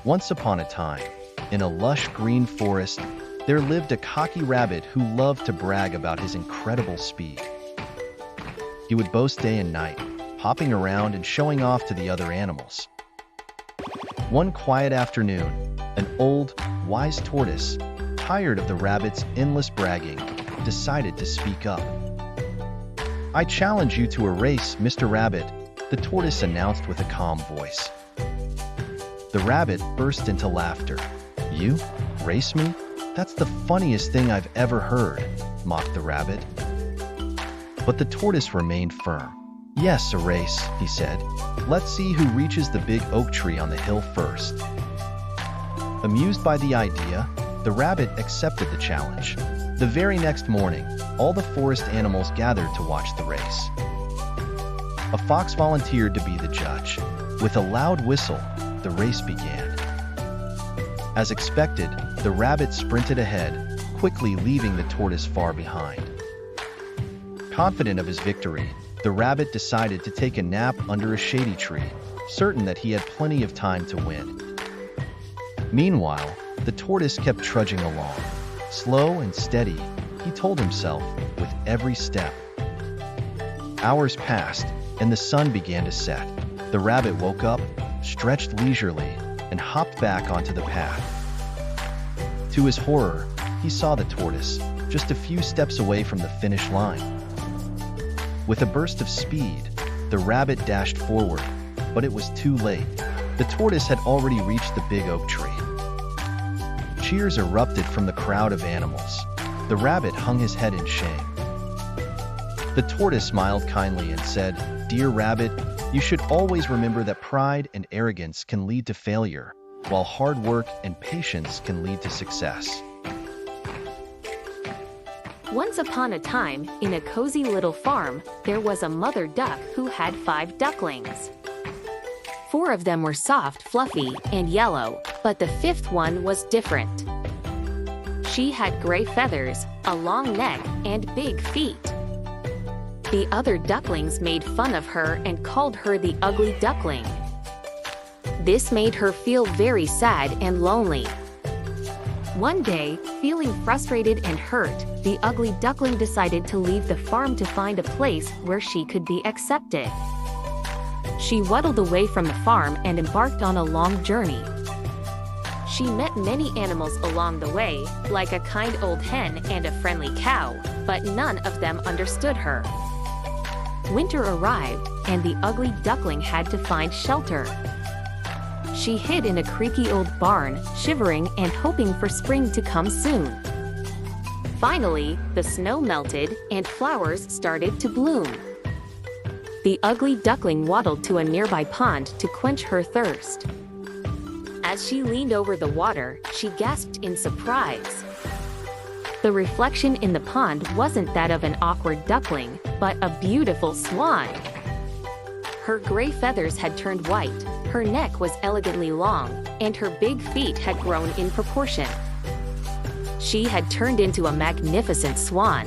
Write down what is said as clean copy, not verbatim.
Once upon a time, in a lush green forest, there lived a cocky rabbit who loved to brag about his incredible speed. He would boast day and night, hopping around and showing off to the other animals. One quiet afternoon, an old, wise tortoise, tired of the rabbit's endless bragging, decided to speak up. "I challenge you to a race, Mr. Rabbit," the tortoise announced with a calm voice. The rabbit burst into laughter. "You? Race me? That's the funniest thing I've ever heard," mocked the rabbit. But the tortoise remained firm. "Yes, a race," he said. "Let's see who reaches the big oak tree on the hill first." Amused by the idea, the rabbit accepted the challenge. The very next morning, all the forest animals gathered to watch the race. A fox volunteered to be the judge. With a loud whistle, the race began. As expected, the rabbit sprinted ahead, quickly leaving the tortoise far behind. Confident of his victory, the rabbit decided to take a nap under a shady tree, certain that he had plenty of time to win. Meanwhile, the tortoise kept trudging along. Slow and steady, he told himself, with every step. Hours passed, and the sun began to set. The rabbit woke up, stretched leisurely, and hopped back onto the path. To his horror, he saw the tortoise, just a few steps away from the finish line. With a burst of speed, the rabbit dashed forward, but it was too late. The tortoise had already reached the big oak tree. Cheers erupted from the crowd of animals. The rabbit hung his head in shame. The tortoise smiled kindly and said, "Dear rabbit, you should always remember that pride and arrogance can lead to failure, while hard work and patience can lead to success." Once upon a time, in a cozy little farm, there was a mother duck who had 5 ducklings. 4 of them were soft, fluffy, and yellow, but the 5th one was different. She had gray feathers, a long neck, and big feet. The other ducklings made fun of her and called her the Ugly Duckling. This made her feel very sad and lonely. One day, feeling frustrated and hurt, the Ugly Duckling decided to leave the farm to find a place where she could be accepted. She waddled away from the farm and embarked on a long journey. She met many animals along the way, like a kind old hen and a friendly cow, but none of them understood her. Winter arrived, and the Ugly Duckling had to find shelter. She hid in a creaky old barn, shivering and hoping for spring to come soon. Finally, the snow melted, and flowers started to bloom. The Ugly Duckling waddled to a nearby pond to quench her thirst. As she leaned over the water, she gasped in surprise. The reflection in the pond wasn't that of an awkward duckling, but a beautiful swan. Her gray feathers had turned white, her neck was elegantly long, and her big feet had grown in proportion. She had turned into a magnificent swan.